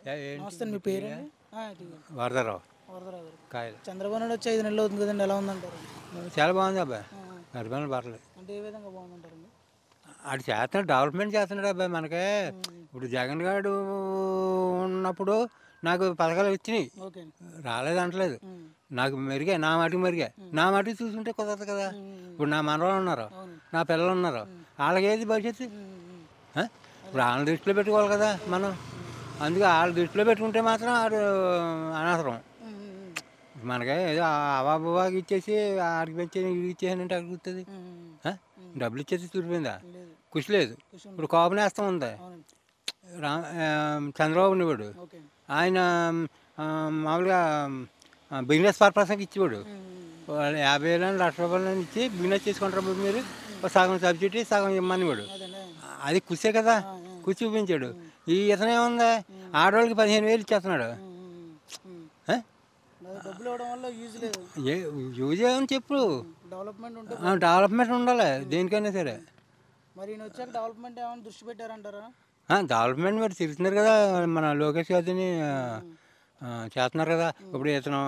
నమస్తే మీ పేరండి? వరదరావు వరదరావు గారు. కాయలు చంద్రబాబు నాయుడు వచ్చి 5 నెలలు అవుతుంది కదండి, ఎలా ఉందంటారు? చాలా బాగుంది అబ్బాయి. ఆ, ఆ. పరిపాలన పర్లేదు. అంటే ఏ విధంగా బాగుందంటారండి? ఆడు చేస్తున్నాడు, డెవలప్మెంట్ చేస్తున్నాడు అబ్బాయి మనకి. ఇప్పుడు జగన్ గారు ఉన్నప్పుడు నాకు పథకాలు వచ్చినాయి, ఓకే అండి. రాలేదంటలేదు. నాకు మెరుగే, నా మటుకు మెరుగే. నా మటుకు చూసుకుంటే కుదరదు కదా. ఇప్పుడు నా మనవాళ్ళు ఉన్నారు, అవును. నా పిల్లలు ఉన్నారు, వాళ్ళకేది భవిష్యత్తు? ఆ? ఇప్పుడు వాళ్ళని దృష్టిలో పెట్టుకోవాలి కదా మనం. అందుకే వాళ్ళ దృష్టిలో పెట్టుకుంటే మాత్రం ఆడు అనవసరం. మనకి ఏదో అవాబాకి ఇచ్చేసి ఆడికి పెంచి ఇడికి ఇచ్చేసానంటే అక్కడ కూర్తుంది. డబ్బులు ఇచ్చేసి చూడిపోయిందా? లేదు. కృషి లేదు. కృషి ఉంది. ఇప్పుడు కోపం నేస్తం ఉంది. అవునండి. చంద్రబాబు ఉండేవాడు, ఓకే అండి. ఆయన మామూలుగా బిజినెస్ పర్పస్కి ఇచ్చేవాడు. వాళ్ళు 50,000 1,00,000 ఇచ్చి బిజినెస్ చేసుకుంటారు మీరు, సగం సబ్సిడీ సగం ఇమ్మనివాడు. అదండి. అది కృషే కదా, కృషి చూపించాడు. ఈ ఇతనేముంది, ఆడవాళ్ళకి 15,000 ఇచ్చేస్తున్నాడు. ఆ? డబ్బులు ఇవ్వడం వల్ల యూజ్ లేదు. యూజ్ ఏమని చెప్పు. డెవలప్మెంట్ ఉంటే డెవలప్మెంట్ ఉండాలి దేనికైనా సరే. మరి ఈయన వచ్చాక డెవలప్మెంట్ ఏమైనా దృష్టి పెట్టారంటారా? డెవలప్మెంట్ మరి తిరుగుతున్నారు కదా, మన లోకేష్ గారిని చేస్తున్నారు కదా. ఇప్పుడు ఇతను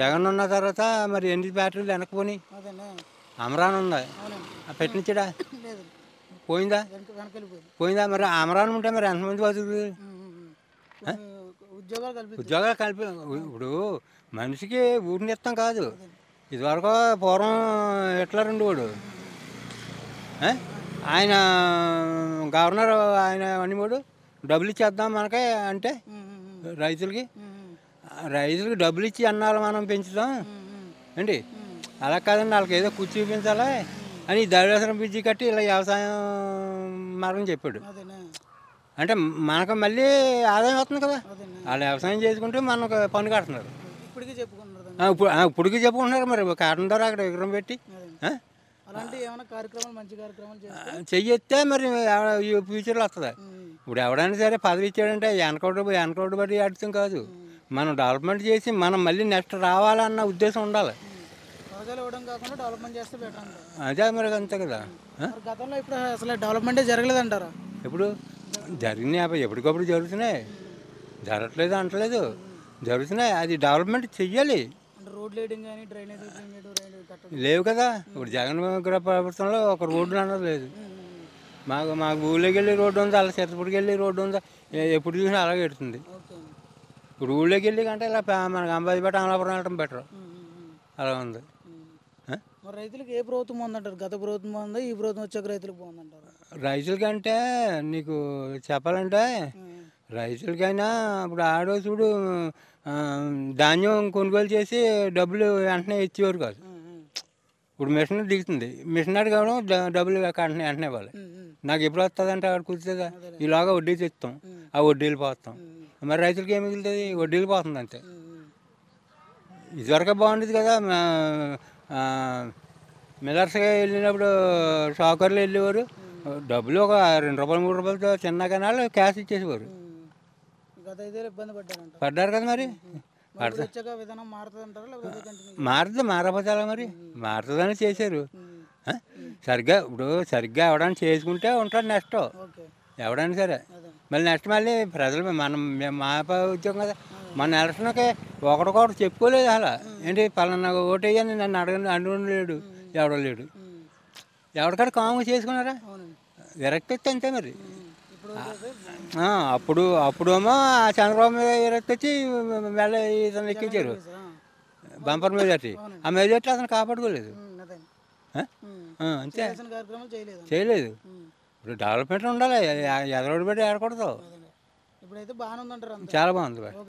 జగన్ ఉన్న తర్వాత మరి ఎన్ని బ్యాటరీలు వెనక్కిపోయి అదేనా. అమరాన్ ఉంది, అవునండి. పెట్టించాడా? లేదు. పోయిందా? వెనకెళ్ళిపోయింది. పోయిందా? మరి అమరాన్ ఉంటే మరి ఎంతమంది బతుకుతుంది? ఉద్యోగాలు కల్పిస్తుంది. ఉద్యోగాలు కలిపి ఇప్పుడు మనిషికి ఊరిని ఇస్తాం కాదు. ఇదివరకు పూర్వం హిట్లర్ ఉండేవాడు, ఆయన గవర్నర్, ఆయన అనివాడు డబ్బులు ఇచ్చేద్దాం మనకే అంటే రైతులకి డబ్బులు ఇచ్చి అన్నాలు మనం పెంచుతాం అండి. అలా కాదండి, వాళ్ళకి ఏదో కూర్చి చూపించాలి అని ధవళేశ్వరం బ్రిడ్జి కట్టి ఇలా వ్యవసాయం మార్గం చెప్పాడు. అదేనా. అంటే మనకు మళ్ళీ ఆదాయం వస్తుంది కదా. అదేనా. వాళ్ళు వ్యవసాయం చేసుకుంటే మనకు పన్ను కడుతున్నారు. ఇప్పటికీ చెప్పుకుంటున్నారు. ఇప్పటికీ చెప్పుకుంటున్నారు. మరి కాటన్ ద్వారా అక్కడ విగ్రహం పెట్టి అలాంటి ఏమైనా కార్యక్రమాలు, మంచి కార్యక్రమాలు చేస్తే చెయ్యొస్తే మరి ఈ ఫ్యూచర్లో వస్తుంది. ఇప్పుడు ఎవడైనా సరే పదవి ఇచ్చాడంటే వెనకౌడు బట్టి అర్థం కాదు. మనం డెవలప్మెంట్ చేసి మనం మళ్ళీ నెక్స్ట్ రావాలన్న ఉద్దేశం ఉండాలి. పథకాలు ఇవ్వడం కాకుండా డెవలప్మెంట్ చేస్తే బెటర్ అంటారు. అదే మరి అంతే కదా. మరి గతంలో ఇప్పుడు అసలు డెవలప్మెంటే జరగలేదంటారా? ఇప్పుడు జరిగినాయి, ఎప్పటికప్పుడు జరుగుతున్నాయి. జరగట్లేదు అంటలేదు, జరుగుతున్నాయి. అది డెవలప్మెంట్ చెయ్యాలి. అంటే రోడ్ లైటింగ్ కానీ, డ్రైనేజ్ కట్టడం లేవు కదా. ఇప్పుడు జగన్ ప్రభుత్వంలో ఒక రోడ్డు అన్నది లేదు. మాకు ఊళ్ళోకి వెళ్ళి రోడ్డు ఉంది, అలా చెత్తపూడికి వెళ్ళి రోడ్డు ఉందా, ఎప్పుడు చూసినా అలాగే పెడుతుంది. ఓకే. ఇప్పుడు ఊళ్ళోకి వెళ్ళి కంటే ఇలా మనకు అంబాజీపేట అమలాపురం వెళ్ళడం బెటర్. అలా ఉంది. మరి రైతులకు ఏ ప్రభుత్వం బాగుందంటారు? గత ప్రభుత్వం బాగుందా, ఈ ప్రభుత్వం వచ్చాక రైతులకు బాగుందంటారు? రైతులకంటే నీకు చెప్పాలంటే రైతులకైనా ఇప్పుడు ఆడో చూడు, ధాన్యం కొనుగోలు చేసి డబ్బులు వెంటనే ఇచ్చేవారు కాదు. ఇప్పుడు మిషన్ దిగుతుంది, మిషన్ అడగడం డబ్బులు వెంటనే ఇవ్వాలి. నాకు ఎప్పుడు వస్తుంది అంటే అక్కడ కూర్చుందా, ఇలాగా వడ్డీ తెస్తాం, ఆ వడ్డీలు పోతాం. మరి రైతులకి ఏం మిగులుతుంది? వడ్డీలు పోతుంది అంతే. ఇదివరకే బాగుండేది కదా. మిల్లర్స్గా వెళ్ళినప్పుడు షాకర్లు వెళ్ళేవారు, డబ్బులు ఒక 2 రూపాయలు 3 రూపాయలతో చిన్న కనాలు క్యాష్ ఇచ్చేసేవారు. గత 5 ఏళ్ళు ఇబ్బంది పడ్డారు కదా. మరి వచ్చాక విధానం మారుతుందంటారా, లేకపోతే కంటిన్యూ? మారుతుంది, మారకపోతే అలా మరి మారుతుందని చేశారు. సరిగ్గా ఎవడైనా చేసుకుంటే ఉంటాడు నెక్స్ట్. ఓకే. ఎవడైనా సరే మళ్ళీ నెక్స్ట్ మళ్ళీ ప్రజలు మా ఉద్యోగం కదా. మన ఎలక్షన్కి ఒకరికొకరు చెప్పుకోలేదు అలా. ఏంటి పలానా ఓటు వేయని నన్ను అడుగులేడు, ఎవడో లేడు. ఎవరికాడ కాము చేసుకున్నారా? విరక్తి వచ్చి అంతే మరి. అప్పుడేమో చంద్రబాబు మీద విరక్తి వచ్చి వెళ్ళ ఇతను ఎక్కించారు బంపర్ మెజార్టీ. ఆ మెజార్టీ అతను కాపాడుకోలేదు అంతే, చేయలేదు. ఇప్పుడు డెవలప్మెంట్ ఉండాలి, ఎదరోడు పెట్టి ఏడకూడదు. ఇప్పుడైతే బాగానే ఉందంటారు. చాలా బాగుంది.